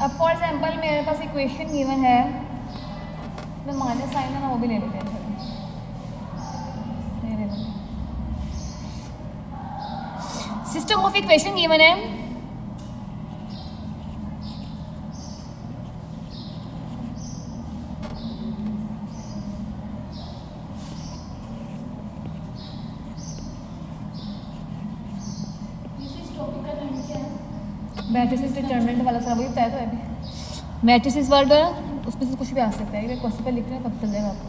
अब for example मेरे पास equation given है, मैं माइनस साइन है ना वो भी ले लेते हैं। सिस्टम ऑफ इक्वेशन गिवन है, मैट्रिसेस डिटरमिनेंट वाला सारा वही बताया तो है अभी। मैट्रिसेस वर्ड है उसमें से कुछ भी आ सकता है, ये क्वेश्चन पे लिख रहे हैं पता चल जाएगा आपको।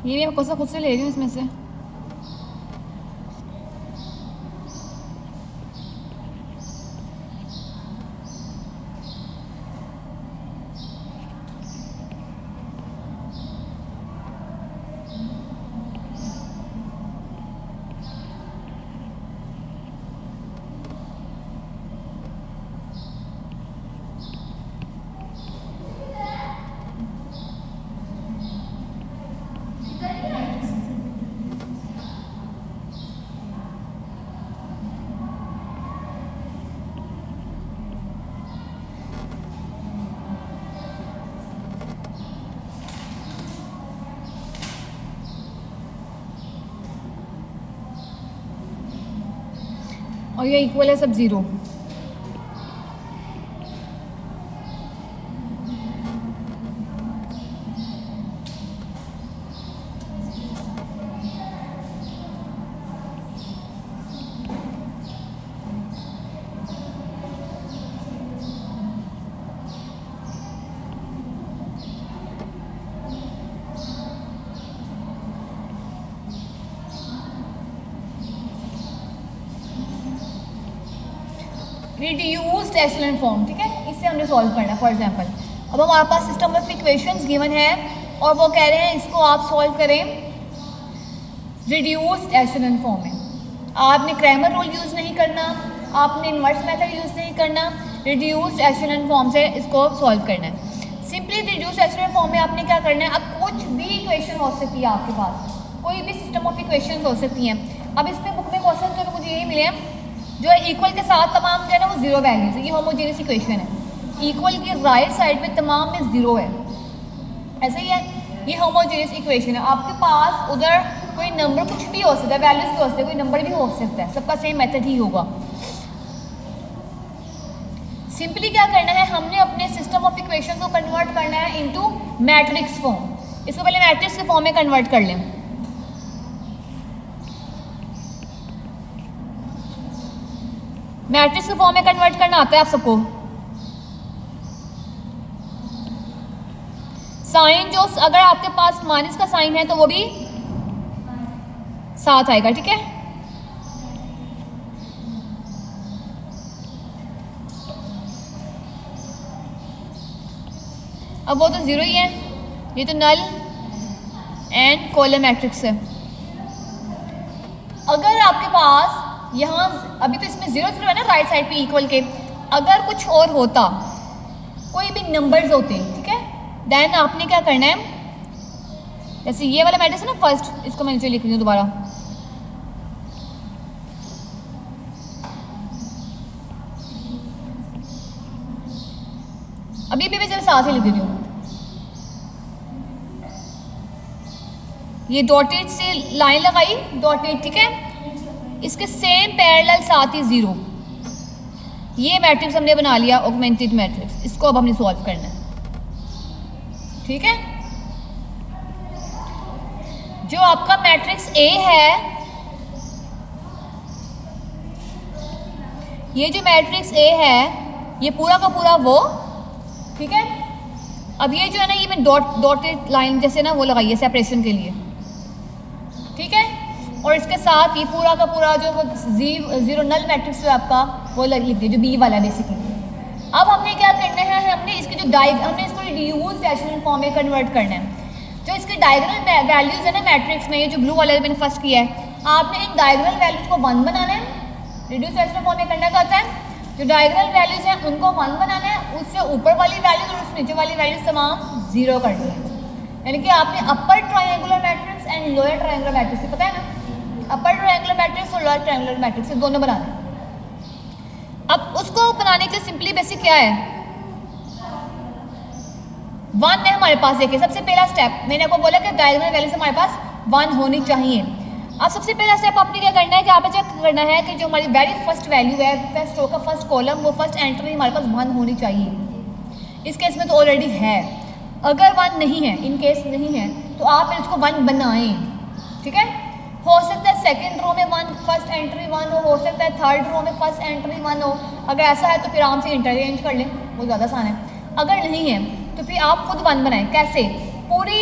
ये भी मैं क्वेश्चन खुद से ले रही हूँ इसमें से। और ये इक्वल है सब 0। रिड्यूस्ड एशेलन फॉर्म, ठीक है, इससे हमने सॉल्व करना है। फॉर एग्जांपल अब हमारे पास सिस्टम ऑफ इक्वेशंस गिवन है और वो कह रहे हैं इसको आप सॉल्व करें रिड्यूस्ड एशेलन फॉर्म में। आपने क्रैमर रूल यूज़ नहीं करना, आपने इन्वर्स मेथड यूज़ नहीं करना, रिड्यूस्ड एशेलन फॉर्म से इसको सॉल्व करना है। सिंपली रिड्यूस्ड एशेलन फॉर्म में आपने क्या करना है, अब कुछ भी इक्वेशन हो सकती है आपके पास, कोई भी सिस्टम ऑफ इक्वेशन हो सकती हैं। अब इसमें बुक में क्वेश्चन जो मुझे यही मिले हैं जो इक्वल के साथ तमाम जो है ना वो 0 वैल्यूज है, ये होमोजेनियस इक्वेशन है। इक्वल की राइट साइड पे तमाम में 0 है, ऐसा ही है, ये होमोजेनियस इक्वेशन है। आपके पास उधर कोई नंबर कुछ भी हो सकता है, वैल्यूज भी हो सकते हैं, कोई नंबर भी हो सकता है, सबका सेम मेथड ही होगा। सिंपली क्या करना है, हमने अपने सिस्टम ऑफ इक्वेशन को कन्वर्ट करना है इनटू मैट्रिक्स फॉर्म। इसको पहले मैट्रिक्स के फॉर्म में कन्वर्ट कर लें। मैट्रिक्स के फॉर्म में कन्वर्ट करना आता है आप सबको। साइन जो अगर आपके पास माइनस का साइन है तो वो भी साथ आएगा, ठीक है। अब वो तो 0 ही है, ये तो नल एंड कॉलम मैट्रिक्स है। अगर आपके पास यहाँ अभी तो इसमें 0 0 है ना राइट साइड पे इक्वल के, अगर कुछ और होता, कोई भी नंबर्स होते, ठीक है, देन आपने क्या करना है, जैसे ये वाला मैट्रिक्स है ना फर्स्ट, इसको मैं नीचे लिख रही हूँ दोबारा। अभी भी मैं जरा साथ ही लिख रही हूँ, ये डॉटेड से लाइन लगाई, डॉटेड, ठीक है, इसके सेम पैरेलल साथ ही 0। ये मैट्रिक्स हमने बना लिया ऑगमेंटेड मैट्रिक्स, इसको अब हमने सॉल्व करना है, ठीक है। जो आपका मैट्रिक्स ए है, ये जो मैट्रिक्स ए है ये पूरा का पूरा वो, ठीक है। अब ये जो है ना, ये मैं डॉटेड लाइन जैसे ना वो लगाई है सेपरेशन के लिए, ठीक है। और इसके साथ ही पूरा का पूरा जो वो 0 नल मैट्रिक्स जो आपका वो लिख दिया, जो बी वाला बेसिकली। अब हमने क्या करना है, हमने इसके जो हमने इसको रिड्यूस्ड एशेलन फॉर्म में कन्वर्ट करना है। जो इसके डायगोनल वैल्यूज है ना मैट्रिक्स में, ये जो ब्लू वाला मैंने फर्स्ट किया है, आपने इन डायगोनल वैल्यूज को 1 बनाना है। रिड्यूस्ड एशेलन फॉर्म में करना क्या होता है, जो डायगोनल वैल्यूज हैं उनको 1 बनाना है, उससे ऊपर वाली वैल्यूज और उससे नीचे वाली वैल्यूज तमाम 0 करनी है। यानी कि आपने upper triangular matrix and lower triangular matrix, पता है ना, अपर ट्रायंगुलर मैट्रिक्स और लोअर ट्रायंगुलर मैट्रिक्स दोनों बनाने। अब उसको बनाने के लिए सिंपली बेसिक क्या है, 1 है हमारे पास। देखिए सबसे पहला स्टेप मैंने आपको बोला कि डायगोनल वैल्यू से हमारे पास 1 होनी चाहिए। अब सबसे पहला स्टेप आपने क्या करना है कि आपने चेक करना है कि जो हमारी वेरी फर्स्ट वैल्यू है, फर्स्ट रो का फर्स्ट कॉलम, वो फर्स्ट एंट्री हमारे पास 1 होनी चाहिए। इस केस में तो ऑलरेडी है। अगर 1 नहीं है, इन केस नहीं है, तो आप इसको 1 बनाएं, ठीक है। हो सकता है सेकंड रो में 1 फर्स्ट एंट्री 1 हो सकता है थर्ड रो में फर्स्ट एंट्री 1 हो। अगर ऐसा है तो फिर आराम से इंटरचेंज कर लें, वो ज़्यादा आसान है। अगर नहीं है तो फिर आप खुद 1 बनाएं। कैसे? पूरी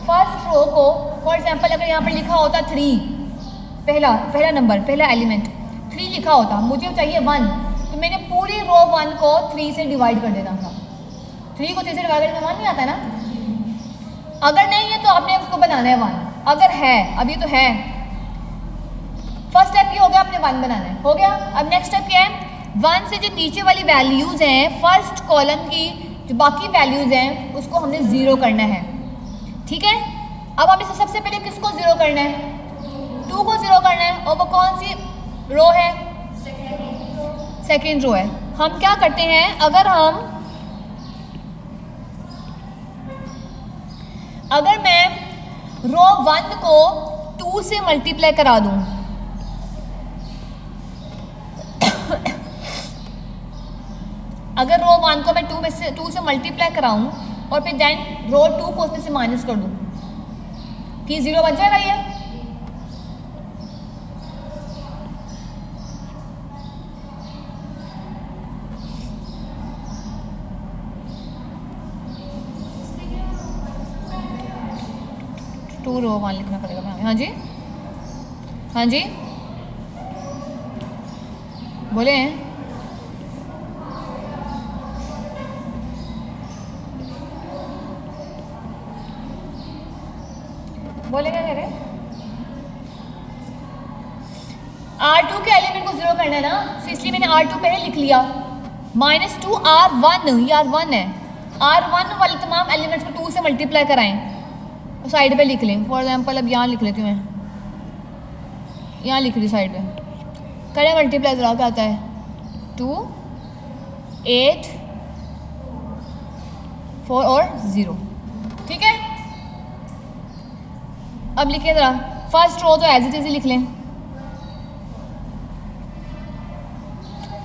फर्स्ट रो को, फॉर एग्जांपल अगर यहाँ पर लिखा होता 3, पहला नंबर, पहला एलिमेंट 3 लिखा होता, मुझे चाहिए 1, तो मैंने पूरी रो 1 को 3 से डिवाइड कर देना था। 3 को 3 से डिवाइड करने 1 नहीं आता है ना। अगर नहीं है तो आपने उसको बनाना है 1। अगर है, अभी तो है, फर्स्ट स्टेप ये हो गया, आपने 1 बनाना है, हो गया। अब नेक्स्ट स्टेप क्या है, 1 से जो नीचे वाली वैल्यूज़ हैं फर्स्ट कॉलम की, जो बाकी वैल्यूज़ हैं उसको हमने 0 करना है, ठीक है। अब हमें सबसे पहले किसको 0 करना है, 2 को 0 करना है। और वो कौन सी रो है, सेकेंड रो है। हम क्या करते हैं, अगर मैं रो 1 को 2 से मल्टीप्लाई करा दूं, अगर रो 1 को मैं 2 से मल्टीप्लाई कराऊं और फिर देन रो 2 को उसमें से माइनस कर दूं, कि 0 बन जाएगा ये। टू रो 1 लिखना पड़ेगा हमें। हाँ जी, हाँ जी, बोले हैं। बोले क्या कह रहे हैं? R2 के एलिमेंट को 0 करना है ना, तो इसलिए मैंने R2 पहले लिख लिया। -2 R1, ये R1 है। R1 वाले तमाम एलिमेंट्स को 2 से मल्टीप्लाई कराएं, साइड पे लिख लें। फॉर एग्जांपल अब यहाँ लिख लेती हूँ मैं, यहाँ लिख ली साइड पे। करें मल्टीप्लाई ज़रा, क्या आता है, 2, 8, 4 और 0, ठीक है। अब लिखिए ज़रा, फर्स्ट रो तो एज इट इज लिख लें।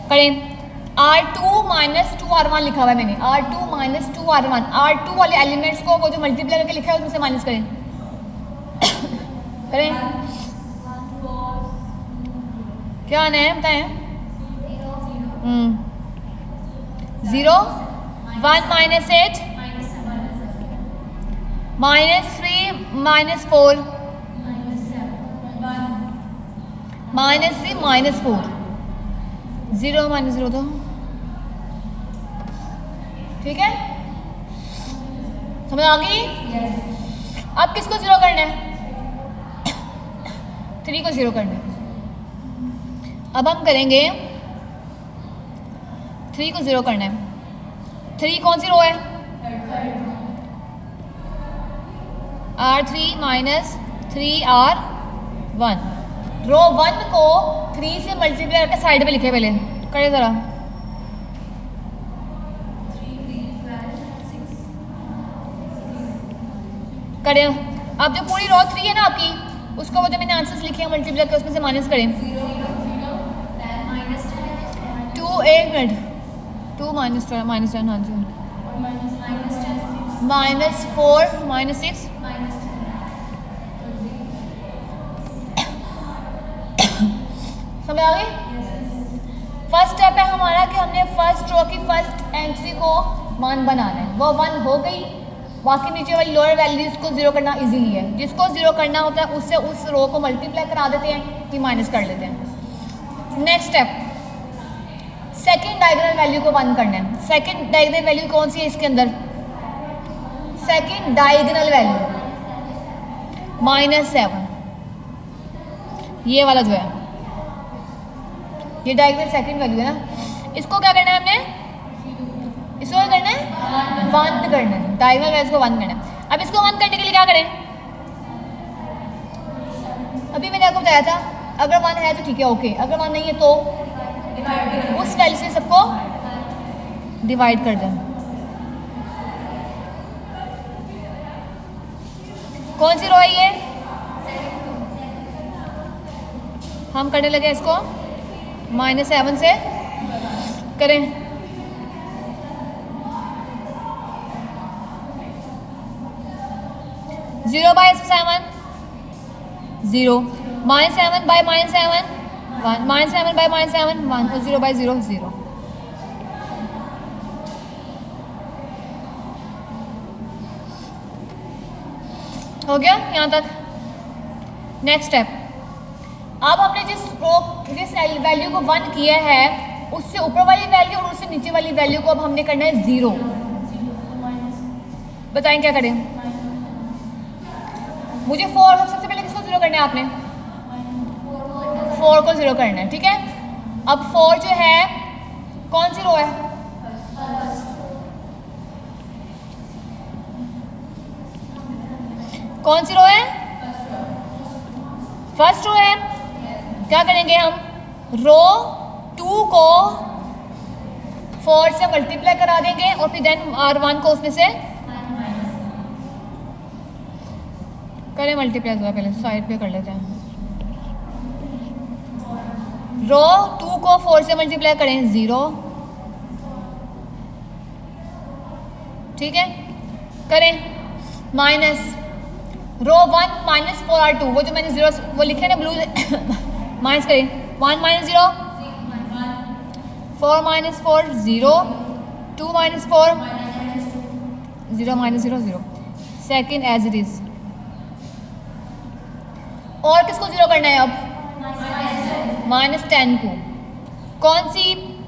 करें, R2 - 2 R1 लिखा हुआ है मैंने, R2 - 2 R1। R2 वाले एलिमेंट्स को वो जो मल्टीप्लाई करके लिखा है उसमें से माइनस करें। करें, क्या आना है बताएं। 0, 1 - 8, -3 - 4, -3 - 4, 0 - 0 तो ठीक है, समझ आ गई। अब किसको 0 करना है, 3 को 0 करना है। अब हम करेंगे 3 को 0 करना है। 3 कौन सी रो है, R3 - 3 R1। रो 1 को 3 से मल्टीप्लाई करके साइड पे लिखे पहले, करे ज़रा। करें, अब जो पूरी रो 3 है ना आपकी, उसको वो जो मैंने आंसर्स लिखे हैं मल्टीप्लाई करके उसमें से माइनस करें। 2, 1 मिनट, 2 - 10 हाँ जी, -4 - 6, समझ आ गई। फर्स्ट स्टेप है हमारा कि हमने फर्स्ट रो की फर्स्ट एंट्री को 1 बनाना है, वो 1 हो गई। बाकी नीचे वाली लोअर वैल्यूज को 0 करना इजीली है। जिसको 0 करना होता है उससे उस रो को मल्टीप्लाई करा देते हैं कि माइनस कर लेते हैं। Next step, second diagonal value को 1 करना है। सेकंड डायगोनल वैल्यू कौन सी है इसके अंदर, सेकंड डायगोनल वैल्यू -7, ये वाला जो है, ये डायगोनल सेकंड वैल्यू है ना। इसको क्या करना है हमने, इसको क्या करना है, 1 करना है। डायगोनल वैल्यूज को 1 करना है। अब इसको 1 करने के लिए क्या करें, अभी मैंने आपको बताया था, अगर 1 है तो ठीक है, ओके। अगर 1 नहीं है तो उस वैल्यू से सबको डिवाइड कर दें। कौन सी रो है ये? हम करने लगे इसको -7 से करें। जीरो बाय 7 0, -7 बाय -7 1, -7 बाय -7 1, और 0 बाय 0 0। हो गया यहाँ तक। नेक्स्ट स्टेप, अब आपने जिस वैल्यू को 1 किया है उससे ऊपर वाली वैल्यू और उससे नीचे वाली वैल्यू को अब हमने करना है 0। बताएं क्या करें? मुझे 4, सबसे पहले किसको 0 करना है? आपने 4 को 0 करना है, ठीक है। अब 4 जो है कौन सी रो है? कौन सी रो है? फर्स्ट रो है। क्या करेंगे हम? रो 2 को 4 से मल्टीप्लाई करा देंगे और फिर देन R1 को उसमें से करें मल्टीप्लाई। हुआ पहले साइड पे कर लेते हैं। रो 2 को 4 से मल्टीप्लाई करें 0, ठीक है। करें माइनस रो 1 -4R2, वो जो मैंने 0 वो लिखे ना ब्लू माइनस करें 1 - 0 4 - 4 0, 2 - 4 0 - 0 0, सेकेंड एज इट इज। और किसको 0 करना है अब? -10 को। कौन सी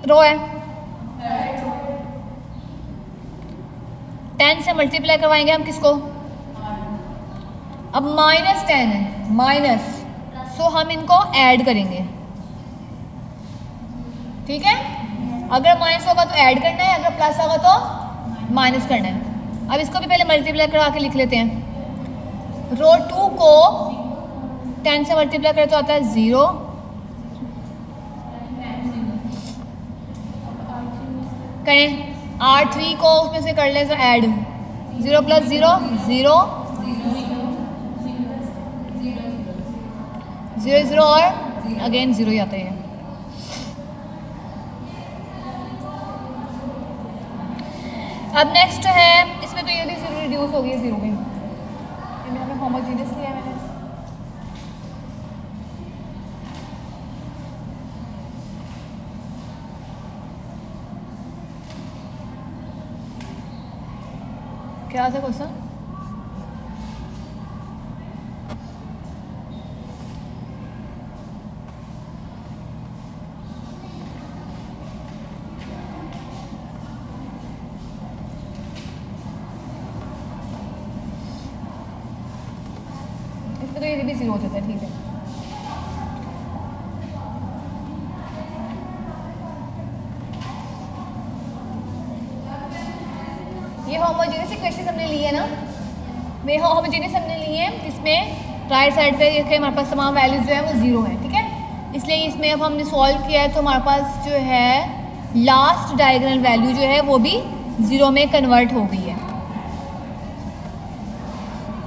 रो है? 10 से मल्टीप्लाई करवाएंगे हम किसको? अब -10 है, माइनस, सो हम इनको ऐड करेंगे, ठीक है। अगर माइनस होगा तो ऐड करना है, अगर प्लस होगा तो माइनस करना है। अब इसको भी पहले मल्टीप्लाई करा के लिख लेते हैं। रो 2 को 10 से मल्टीप्लाई करें तो आता है 0, करें R3 को उसमें से कर ले तो ऐड 0 + 0 0 0 0 और अगेन 0 ही आता है। अब नेक्स्ट है, इसमें तो ये भी 0 रिड्यूस हो गई 0 में। ये मैंने होमोजेनियस लिया है। मैंने क्या था क्वेश्चन? इसमें तो ये भी 0 हो जाता है, ठीक है। ये होमोजेनियस इक्वेशन हमने ली है ना, ये होमोजेनियस हमने ली है। इसमें राइट साइड पे ये हमारे पास तमाम वैल्यूज जो है वो 0 है, ठीक है। इसलिए इसमें अब हमने सॉल्व किया है तो हमारे पास जो है लास्ट डायगोनल वैल्यू जो है वो भी 0 में कन्वर्ट हो गई है।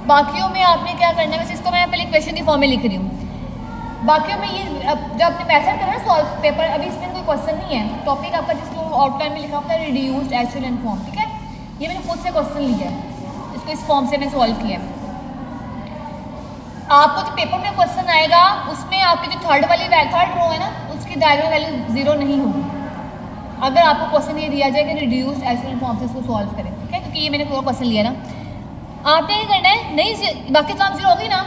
बाकियों में आपने क्या करना है, वैसे इसको मैं पहले इक्वेशन की फॉर्म में लिख रही हूँ। बाकियों में ये जब आपने मेथड करा ना सॉल्व पेपर, अभी इसमें कोई क्वेश्चन नहीं है। टॉपिक आपका जिसको आउटलाइन में लिखा होता है रिड्यूस्ड एचुअल फॉर्म, ठीक है। ये मैंने खुद से क्वेश्चन लिया है, इसको इस फॉर्म से मैंने सॉल्व किया है। आपको जो पेपर में क्वेश्चन आएगा उसमें आपकी जो थर्ड रो है ना, उसकी डायगोनल वैल्यू 0 नहीं होगी। अगर आपको क्वेश्चन ये दिया जाए कि रिड्यूस्ड एचुअल फॉर्म से इसको सॉल्व करें, ठीक है, क्योंकि ये मैंने पूरा क्वेश्चन लिया ना। आपने ये करना है, नहीं बाकी तो आप 0 होगी ना,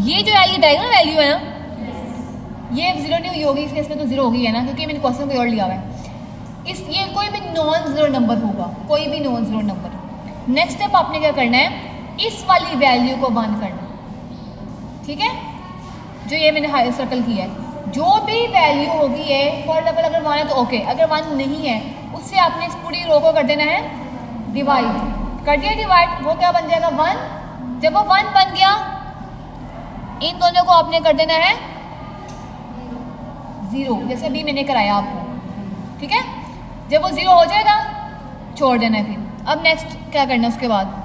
ये जो है ये डायगोनल वैल्यू है ना, ये 0 नहीं हुई होगी, इसमें तो 0 होगी है ना, क्योंकि मैंने क्वेश्चन कोई और लिया हुआ है। ये कोई भी नॉन 0 नंबर होगा, कोई भी नॉन 0 नंबर। नेक्स्ट स्टेप आपने क्या करना है, इस वाली वैल्यू को 1 करना, ठीक है, जो ये मैंने हाई सर्कल किया है। जो भी वैल्यू होगी है, फॉर एग्जाम्पल अगर 1 है तो ओके, अगर 1 नहीं है उससे आपने इस पूरी रो को कर देना है डिवाइड। कर दिया डिवाइड, वो क्या बन जाएगा 1। जब वो 1 बन गया, इन दोनों को आपने कर देना है 0, जैसे अभी मैंने कराया आपको, ठीक है। जब वो 0 हो जाएगा छोड़ देना है। फिर अब नेक्स्ट क्या करना है उसके बाद,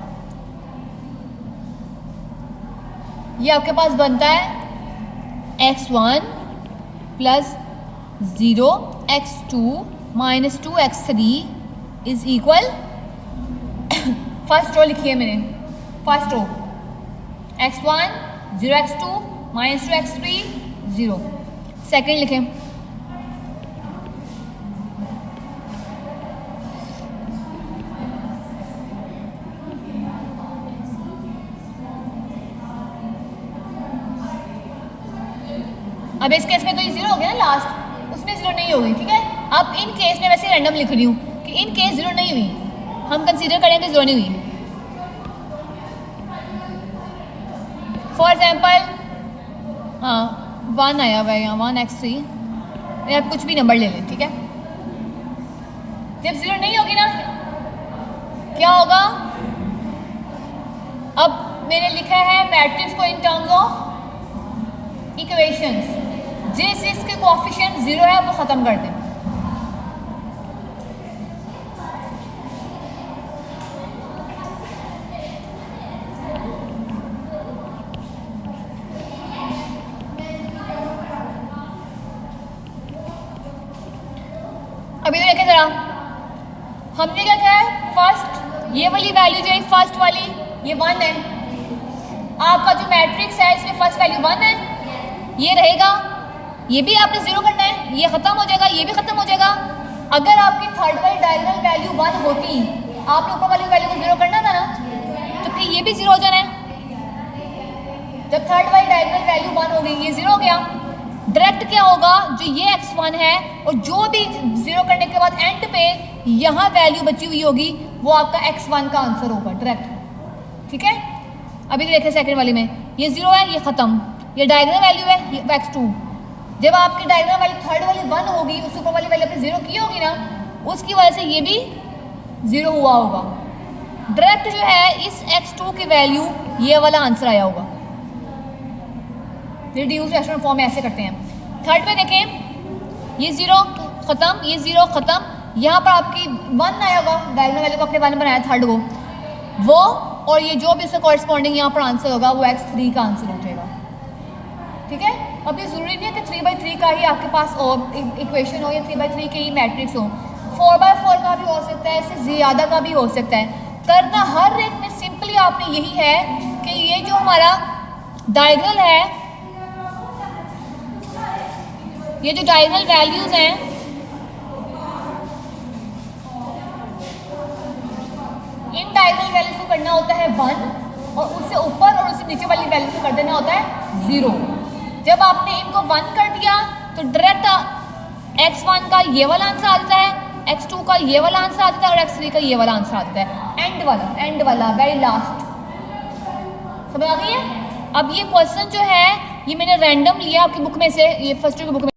ये आपके पास बनता है x1 plus 0 x2 minus 2 x3 is equal, first row लिखी है मैंने, first row x1 0 x2 minus 2 x3 0। Second लिखें, अब इस केस में तो ये 0 हो गया ना लास्ट, उसमें 0 नहीं होगी, ठीक है। अब इन केस में वैसे रैंडम लिख रही हूँ कि इन केस 0 नहीं हुई, हम कंसीडर करेंगे 0 नहीं हुई। फॉर एग्जाम्पल हाँ 1 आया हुआ है यहाँ, 1 x3, या आप कुछ भी नंबर ले लें, ठीक है। जब 0 नहीं होगी ना क्या होगा, अब मैंने लिखा है मैट्रिक्स को इन टर्म्स ऑफ इक्वेशंस, जिस इसके कोएफिशिएंट 0 है वो ख़त्म कर दें। अभी तो देखें जरा, हमने क्या किया है, फर्स्ट ये वाली वैल्यू जो है फर्स्ट वाली ये 1 है, आपका जो मैट्रिक्स है इसमें फर्स्ट वैल्यू 1 है, ये रहेगा, ये भी आपने 0 करना है, ये खत्म हो जाएगा, ये भी खत्म हो जाएगा। अगर आपकी थर्ड वाली डायगोनल वैल्यू 1 होती, आपने ऊपर वाली वैल्यू को 0 करना था ना, तो फिर ये भी 0 हो जाना है। जब थर्ड वाली डायगोनल वैल्यू 1 हो गई, ये 0 हो गया, डायरेक्ट क्या होगा, जो ये x1 है और जो भी 0 करने के बाद एंड पे यहाँ वैल्यू बची हुई होगी वो आपका x1 का आंसर होगा डायरेक्ट, ठीक है। अभी देखें सेकंड वाली में ये 0 है, ये खत्म, ये डायगोनल वैल्यू है, ये x2। जब आपकी डायगोनल वैल्यू थर्ड वाली 1 होगी, उस ऊपर वाली वैल्यू आपने 0 की होगी ना, उसकी वजह से ये भी 0 हुआ होगा। डायरेक्ट जो है इस x2 की वैल्यू ये वाला आंसर आया होगा। रिड्यूस रेशनल फॉर्म में ऐसे करते हैं। थर्ड में देखें ये 0 खत्म, ये 0 खत्म, यहाँ पर आपकी 1 आया होगा, डायगोनल वैल्यू को अपने बारे में बनाया थर्ड को, वो और ये जो भी उसका कॉरेस्पॉन्डिंग यहाँ पर आंसर होगा वो x3 का आंसर हो जाएगा, ठीक है। अब ये ज़रूरी नहीं है कि 3/3 का ही आपके पास इक्वेशन हो या 3/3 के ही मैट्रिक्स हो, 4/4 का भी हो सकता है, इससे ज़्यादा का भी हो सकता है। करना हर एक में सिंपली आपने यही है कि ये जो हमारा डायगोनल है, ये जो डायगोनल वैल्यूज हैं इन डायगोनल वैल्यूज को करना होता है 1 और उससे ऊपर और उससे नीचे वाली वैल्यूज को कर देना होता है 0। जब आपने इनको 1 कर दिया तो डायरेक्ट x1 का ये वाला आंसर आ जाता है, x2 का ये वाला आंसर आ जाता है और x3 का ये वाला आंसर आ जाता है, एंड वाला वेरी लास्ट। समझ आ गई है। अब ये क्वेश्चन जो है ये मैंने रैंडम लिया आपकी बुक में से, ये फर्स्ट की बुक में